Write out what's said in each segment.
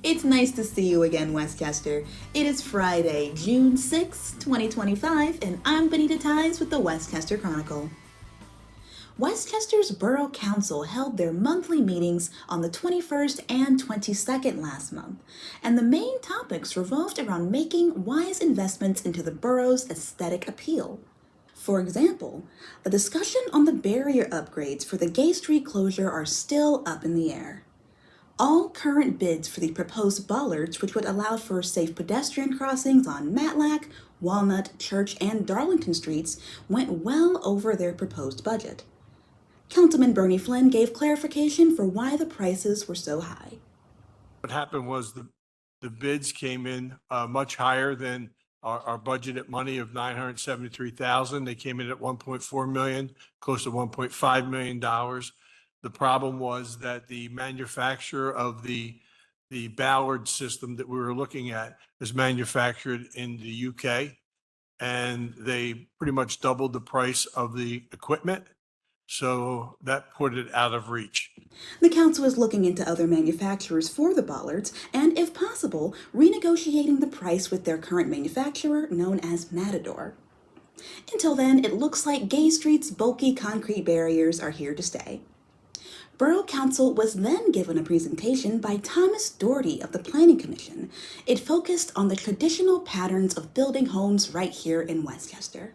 It's nice to see you again, Westchester. It is Friday, June 6, 2025, and I'm Bonita with the Westchester Chronicle. Westchester's Borough Council held their monthly meetings on the 21st and 22nd last month, and the main topics revolved around making wise investments into the borough's aesthetic appeal. For example, the discussion on the barrier upgrades for the Gay Street closure are still up in the air. All current bids for the proposed bollards, which would allow for safe pedestrian crossings on Matlack, Walnut, Church, and Darlington streets, went well over their proposed budget. Councilman Bernie Flynn gave clarification for why the prices were so high. What happened was the bids came in much higher than our budgeted money of $973,000. They came in at $1.4 million, close to $1.5 million. The problem was that the manufacturer of the Ballard system that we were looking at is manufactured in the UK, and they pretty much doubled the price of the equipment. So that put it out of reach. The council is looking into other manufacturers for the bollards and, if possible, renegotiating the price with their current manufacturer, known as Matador. Until then, it looks like Gay Street's bulky concrete barriers are here to stay. Borough Council was then given a presentation by Thomas Doherty of the Planning Commission. It focused on the traditional patterns of building homes right here in Westchester.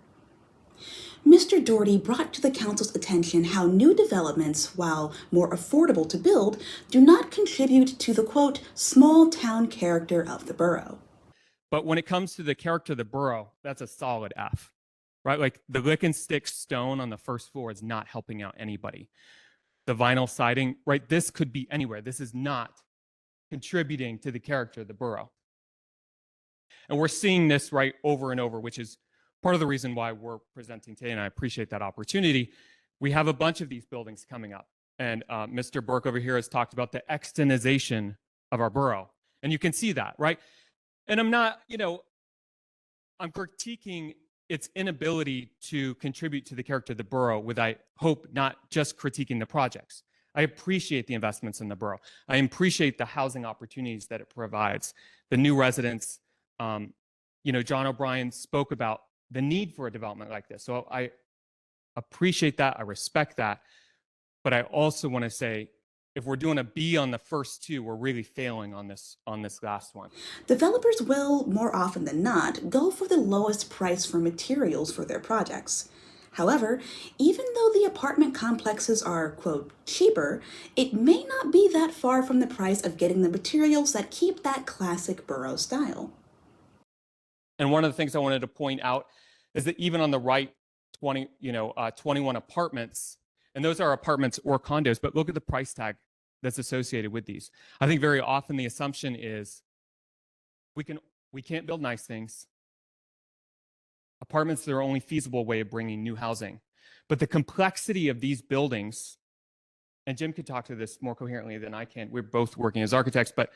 Mr. Doherty brought to the council's attention how new developments, while more affordable to build, do not contribute to the, quote, small town character of the borough. But when it comes to the character of the borough, that's a solid F, right? Like the lick and stick stone on the first floor is not helping out anybody. The vinyl siding, right? This could be anywhere. This is not contributing to the character of the borough. And we're seeing this right over and over, which is part of the reason why we're presenting today, and I appreciate that opportunity. We have a bunch of these buildings coming up, and Mr. Burke over here has talked about the externization of our borough, and you can see that, right? And I'm not, I'm critiquing its inability to contribute to the character of the borough with, I hope, not just critiquing the projects. I appreciate the investments in the borough. I appreciate the housing opportunities that it provides, the new residents. John O'Brien spoke about the need for a development like this. So I appreciate that. I respect that. But I also want to say, if we're doing a B on the first two, we're really failing on this last one. Developers will, more often than not, go for the lowest price for materials for their projects. However, even though the apartment complexes are, quote, cheaper, it may not be that far from the price of getting the materials that keep that classic borough style. And one of the things I wanted to point out is that even on the right, 21 apartments, and those are apartments or condos, but look at the price tag that's associated with these. I think very often the assumption is we can't build nice things. Apartments are the only feasible way of bringing new housing. But the complexity of these buildings, and Jim could talk to this more coherently than I can. We're both working as architects, but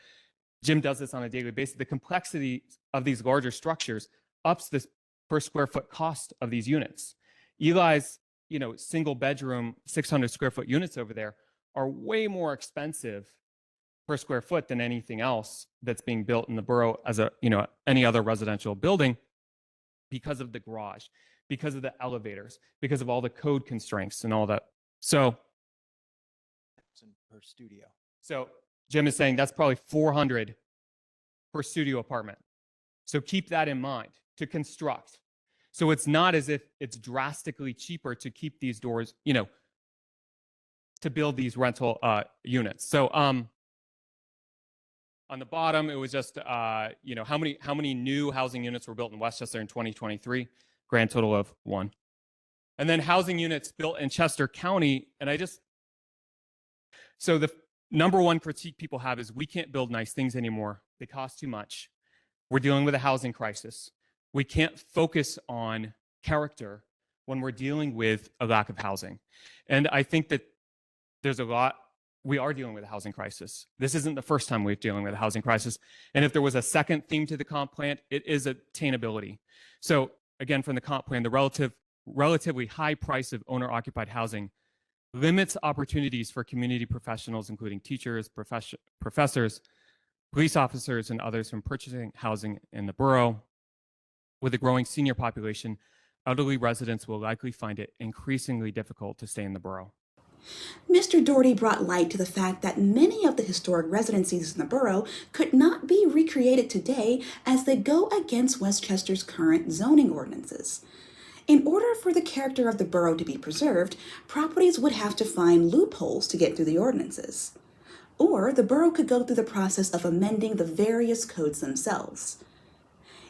Jim does this on a daily basis. The complexity of these larger structures ups this per square foot cost of these units. Eli's, single bedroom, 600 square foot units over there are way more expensive per square foot than anything else that's being built in the borough as any other residential building, because of the garage, because of the elevators, because of all the code constraints and all that. So per studio. So Jim is saying that's probably 400 per studio apartment. So keep that in mind to construct. So it's not as if it's drastically cheaper to keep these doors, to build these rental units. So on the bottom, it was just, how many new housing units were built in Westchester in 2023? Grand total of 1. And then housing units built in Chester County. So the number one critique people have is we can't build nice things anymore. They cost too much. We're dealing with a housing crisis. We can't focus on character when we're dealing with a lack of housing. And I think that we are dealing with a housing crisis. This isn't the first time we're dealing with a housing crisis. And if there was a second theme to the comp plan, it is attainability. So again, from the comp plan, the relatively high price of owner-occupied housing limits opportunities for community professionals, including teachers, professors, police officers and others from purchasing housing in the borough. With a growing senior population, elderly residents will likely find it increasingly difficult to stay in the borough. Mr. Doherty brought light to the fact that many of the historic residencies in the borough could not be recreated today as they go against Westchester's current zoning ordinances. In order for the character of the borough to be preserved, properties would have to find loopholes to get through the ordinances. Or the borough could go through the process of amending the various codes themselves.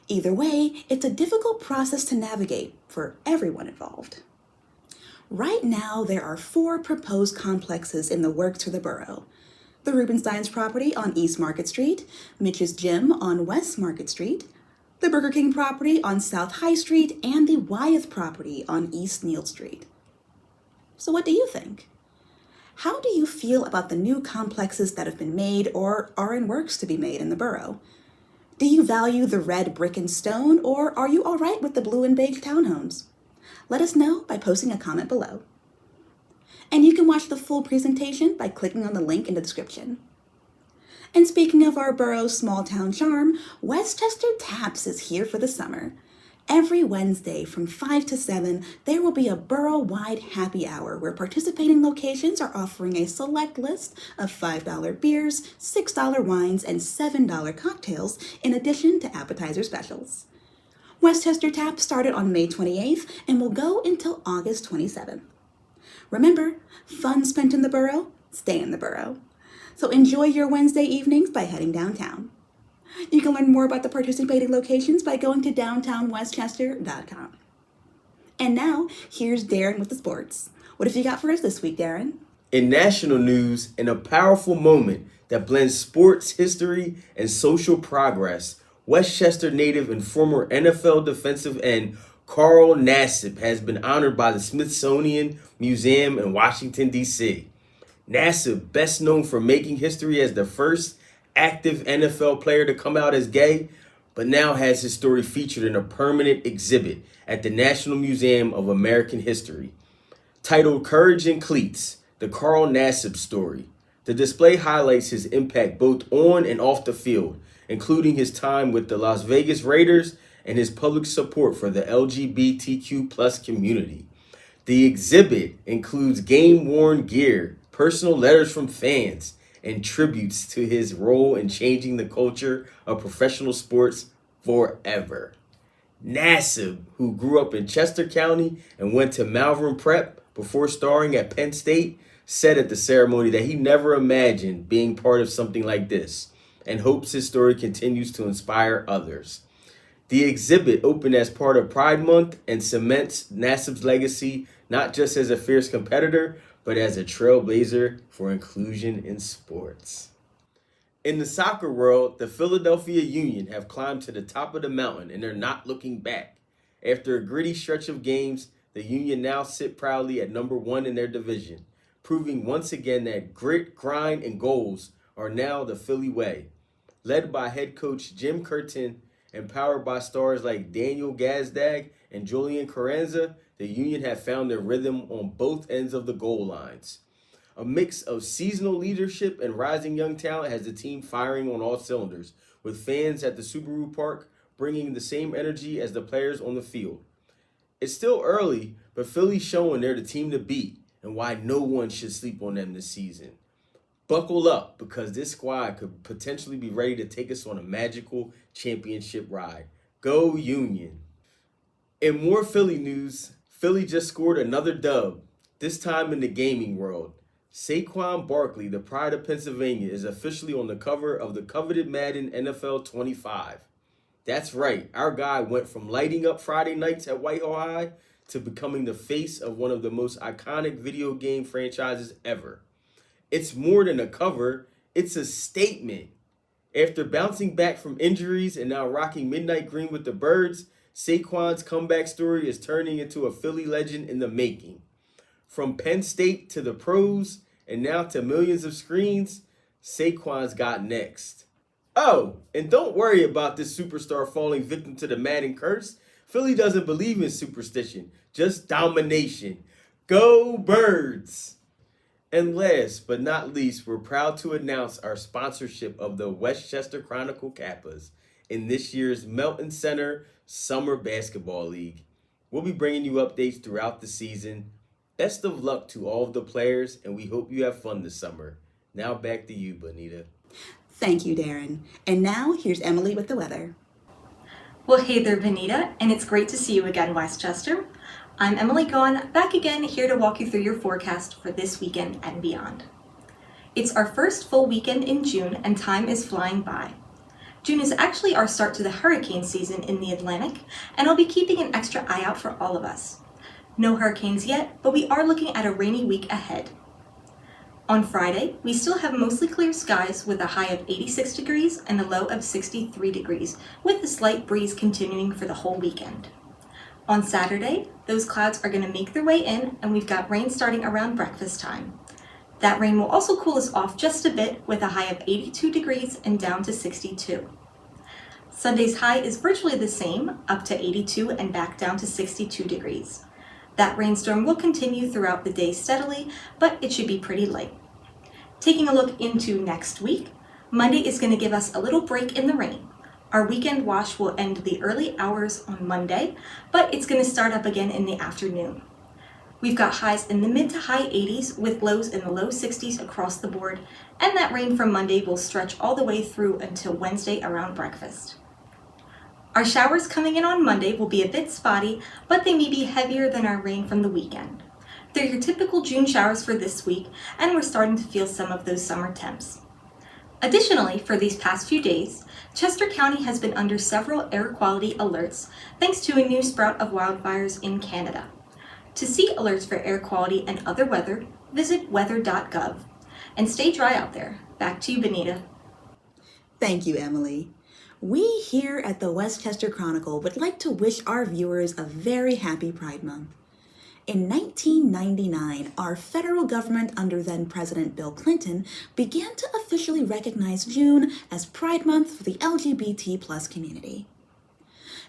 Either way, it's a difficult process to navigate for everyone involved. Right now, there are 4 proposed complexes in the works for the borough. The Rubenstein's property on East Market Street, Mitch's Gym on West Market Street, the Burger King property on South High Street, and the Wyeth property on East Neal Street. So what do you think? How do you feel about the new complexes that have been made or are in works to be made in the borough? Do you value the red brick and stone, or are you all right with the blue and beige townhomes? Let us know by posting a comment below. And you can watch the full presentation by clicking on the link in the description. And speaking of our borough's small town charm, Westchester Taps is here for the summer. Every Wednesday from 5 to 7, there will be a borough-wide happy hour where participating locations are offering a select list of $5 beers, $6 wines, and $7 cocktails, in addition to appetizer specials. Westchester Tap started on May 28th and will go until August 27th. Remember, fun spent in the borough, stay in the borough. So enjoy your Wednesday evenings by heading downtown. You can learn more about the participating locations by going to downtownwestchester.com. And now, here's Darren with the sports. What have you got for us this week, Darren? In national news, in a powerful moment that blends sports, history, and social progress, Westchester native and former NFL defensive end Carl Nassib has been honored by the Smithsonian Museum in Washington, D.C. Nassib, best known for making history as the first active NFL player to come out as gay, but now has his story featured in a permanent exhibit at the National Museum of American History. Titled Courage in Cleats, the Carl Nassib Story. The display highlights his impact both on and off the field, including his time with the Las Vegas Raiders and his public support for the LGBTQ+ community. The exhibit includes game-worn gear, personal letters from fans, and tributes to his role in changing the culture of professional sports forever. Nassib, who grew up in Chester County and went to Malvern Prep before starring at Penn State, said at the ceremony that he never imagined being part of something like this and hopes his story continues to inspire others. The exhibit opened as part of Pride Month and cements Nassib's legacy not just as a fierce competitor, but as a trailblazer for inclusion in sports. In the soccer world, the Philadelphia Union have climbed to the top of the mountain and they're not looking back. After a gritty stretch of games, the Union now sit proudly at number 1 in their division, proving once again that grit, grind, and goals are now the Philly way. Led by head coach Jim Curtin and powered by stars like Daniel Gazdag and Julian Carranza, the Union have found their rhythm on both ends of the goal lines. A mix of seasonal leadership and rising young talent has the team firing on all cylinders, with fans at the Subaru Park bringing the same energy as the players on the field. It's still early, but Philly's showing they're the team to beat and why no one should sleep on them this season. Buckle up, because this squad could potentially be ready to take us on a magical championship ride. Go Union! In more Philly news, Philly just scored another dub, this time in the gaming world. Saquon Barkley, the pride of Pennsylvania, is officially on the cover of the coveted Madden NFL 25. That's right, our guy went from lighting up Friday nights at Whitehall High to becoming the face of one of the most iconic video game franchises ever. It's more than a cover, it's a statement. After bouncing back from injuries and now rocking midnight green with the Birds, Saquon's comeback story is turning into a Philly legend in the making. From Penn State to the pros, and now to millions of screens, Saquon's got next. Oh, and don't worry about this superstar falling victim to the Madden curse. Philly doesn't believe in superstition, just domination. Go Birds! And last but not least, we're proud to announce our sponsorship of the Westchester Chronicle Kappas in this year's Melton Center Summer Basketball League. We'll be bringing you updates throughout the season. Best of luck to all of the players, and we hope you have fun this summer. Now back to you, Bonita. Thank you, Darren. And now here's Emily with the weather. Well, hey there, Bonita, and it's great to see you again, Westchester. I'm Emily Gohan, back again here to walk you through your forecast for this weekend and beyond. It's our first full weekend in June, and time is flying by. June is actually our start to the hurricane season in the Atlantic, and I'll be keeping an extra eye out for all of us. No hurricanes yet, but we are looking at a rainy week ahead. On Friday, we still have mostly clear skies with a high of 86 degrees and a low of 63 degrees, with a slight breeze continuing for the whole weekend. On Saturday, those clouds are going to make their way in, and we've got rain starting around breakfast time. That rain will also cool us off just a bit with a high of 82 degrees and down to 62. Sunday's high is virtually the same, up to 82 and back down to 62 degrees. That rainstorm will continue throughout the day steadily, but it should be pretty light. Taking a look into next week, Monday is going to give us a little break in the rain. Our weekend wash will end the early hours on Monday, but it's going to start up again in the afternoon. We've got highs in the mid to high 80s with lows in the low 60s across the board, and that rain from Monday will stretch all the way through until Wednesday around breakfast. Our showers coming in on Monday will be a bit spotty, but they may be heavier than our rain from the weekend. They're your typical June showers for this week, and we're starting to feel some of those summer temps. Additionally, for these past few days, Chester County has been under several air quality alerts thanks to a new sprout of wildfires in Canada. To see alerts for air quality and other weather, visit weather.gov. And stay dry out there. Back to you, Bonita. Thank you, Emily. We here at the Westchester Chronicle would like to wish our viewers a very happy Pride Month. In 1999, our federal government under then President Bill Clinton began to officially recognize June as Pride Month for the LGBT plus community.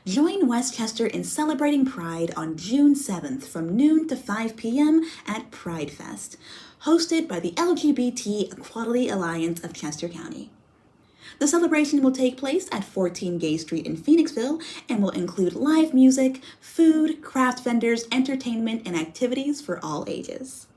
Join Westchester in celebrating Pride on June 7th from noon to 5 p.m. at Pride Fest, hosted by the LGBT Equality Alliance of Chester County. The celebration will take place at 14 Gay Street in Phoenixville and will include live music, food, craft vendors, entertainment, and activities for all ages.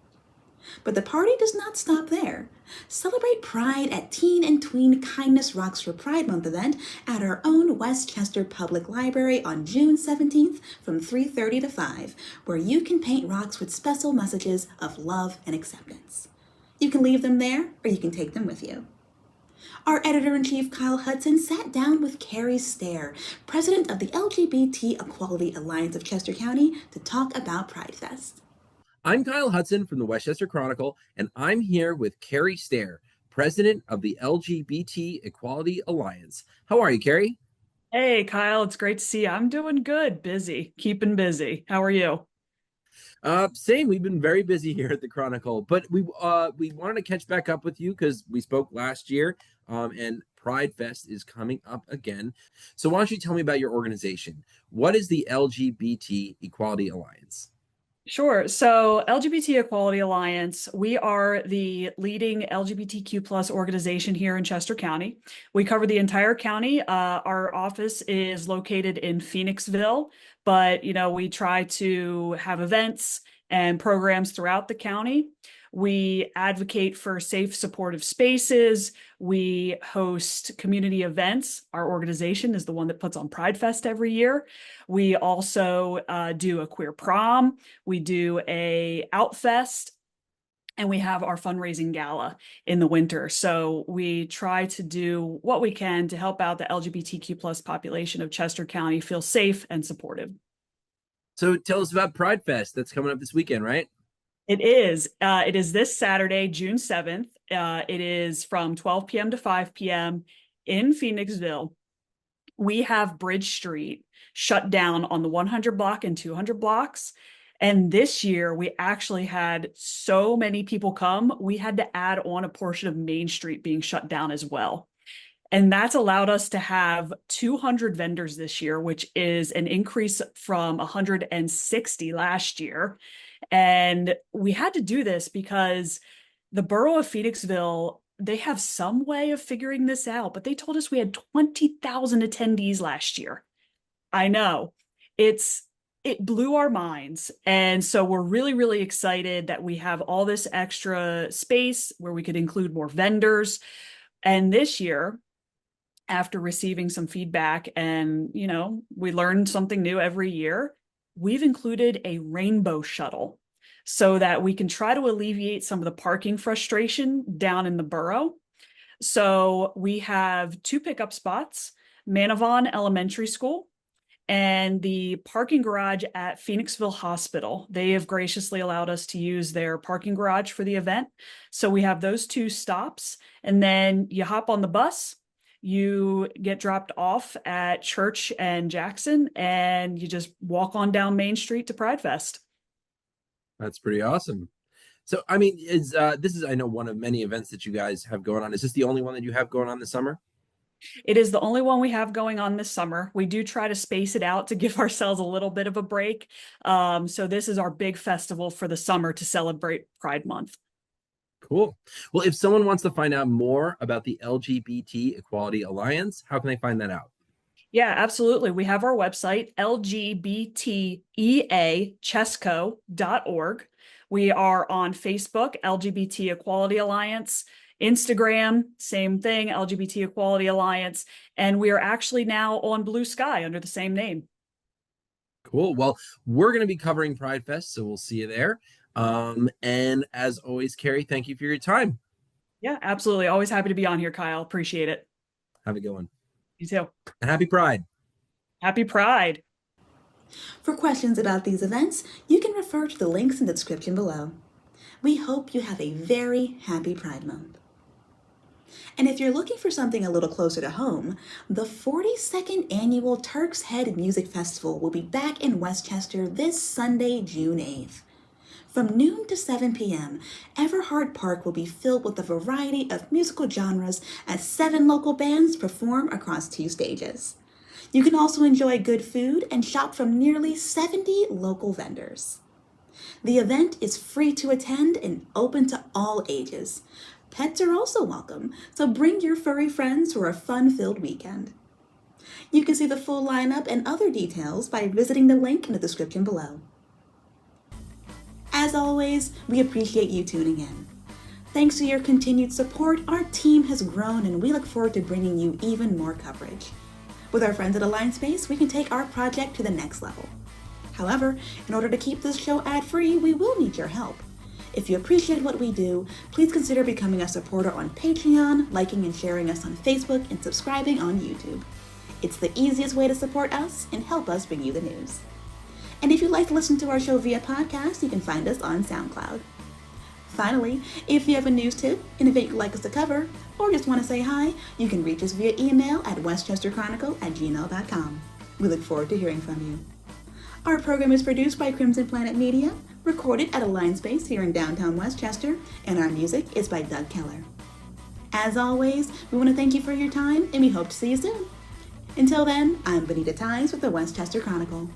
But the party does not stop there. Celebrate Pride at Teen and Tween Kindness Rocks for Pride Month event at our own Westchester Public Library on June 17th from 3:30 to 5, where you can paint rocks with special messages of love and acceptance. You can leave them there or you can take them with you. Our editor-in-chief, Kyle Hudson, sat down with Carrie Stare, president of the LGBT Equality Alliance of Chester County, to talk about Pride Fest. I'm Kyle Hudson from the Westchester Chronicle, and I'm here with Carrie Stare, president of the LGBT Equality Alliance. How are you, Carrie? Hey, Kyle, it's great to see you. I'm doing good, busy, keeping busy. How are you? Same. We've been very busy here at the Chronicle, but we wanted to catch back up with you because we spoke last year, and Pride Fest is coming up again. So why don't you tell me about your organization? What is the LGBT Equality Alliance? Sure. So LGBT Equality Alliance, we are the leading LGBTQ plus organization here in Chester County. We cover the entire county. Our office is located in Phoenixville, but we try to have events and programs throughout the county. We advocate for safe, supportive spaces. We host community events. Our organization is the one that puts on Pride Fest every year. We also do a queer prom. We do a Outfest, and we have our fundraising gala in the winter. So we try to do what we can to help out the LGBTQ plus population of Chester County feel safe and supported. So tell us about Pride Fest that's coming up this weekend, right? It is. It is this Saturday, June 7th. It is from 12 p.m. to 5 p.m. in Phoenixville. We have Bridge Street shut down on the 100 block and 200 blocks. And this year, we actually had so many people come, we had to add on a portion of Main Street being shut down as well. And that's allowed us to have 200 vendors this year, which is an increase from 160 last year. And we had to do this because The borough of Phoenixville, they have some way of figuring this out, but they told us we had 20,000 attendees last year. I know. It blew our minds. And so we're really, really excited that we have all this extra space where we could include more vendors. And this year, after receiving some feedback and, we learn something new every year, we've included a rainbow shuttle so that we can try to alleviate some of the parking frustration down in the borough. So we have 2 pickup spots, Manavon Elementary School and the parking garage at Phoenixville Hospital. They have graciously allowed us to use their parking garage for the event. So we have those 2 stops, and then you hop on the bus, you get dropped off at Church and Jackson, and you just walk on down Main Street to Pride Fest. That's pretty awesome. So, I mean, this is, I know, one of many events that you guys have going on. Is this the only one that you have going on this summer? It is the only one we have going on this summer. We do try to space it out to give ourselves a little bit of a break. So this is our big festival for the summer to celebrate Pride Month. Cool. Well, if someone wants to find out more about the LGBT Equality Alliance, how can they find that out? Yeah, absolutely. We have our website, lgbteachesco.org. We are on Facebook, LGBT Equality Alliance, Instagram, same thing, LGBT Equality Alliance, and we are actually now on Blue Sky under the same name. Cool. Well, we're going to be covering Pride Fest, so we'll see you there. And as always, Carrie, thank you for your time. Yeah, absolutely. Always happy to be on here, Kyle. Appreciate it. Have a good one. You too. And happy Pride. Happy Pride. For questions about these events, you can refer to the links in the description below. We hope you have a very happy Pride Month. And if you're looking for something a little closer to home, the 42nd Annual Turks Head Music Festival will be back in Westchester this Sunday, June 8th. From noon to 7 p.m., Everhard Park will be filled with a variety of musical genres as 7 local bands perform across 2 stages. You can also enjoy good food and shop from nearly 70 local vendors. The event is free to attend and open to all ages. Pets are also welcome, so bring your furry friends for a fun-filled weekend. You can see the full lineup and other details by visiting the link in the description below. As always, we appreciate you tuning in. Thanks to your continued support, our team has grown and we look forward to bringing you even more coverage. With our friends at Alliance Space, we can take our project to the next level. However, in order to keep this show ad-free, we will need your help. If you appreciate what we do, please consider becoming a supporter on Patreon, liking and sharing us on Facebook, and subscribing on YouTube. It's the easiest way to support us and help us bring you the news. And if you'd like to listen to our show via podcast, you can find us on SoundCloud. Finally, if you have a news tip, an event you'd like us to cover, or just want to say hi, you can reach us via email at westchesterchronicle@gmail.com. We look forward to hearing from you. Our program is produced by Crimson Planet Media, recorded at Alliance Space here in downtown Westchester, and our music is by Doug Keller. As always, we want to thank you for your time, and we hope to see you soon. Until then, I'm Bonita Ties with the Westchester Chronicle.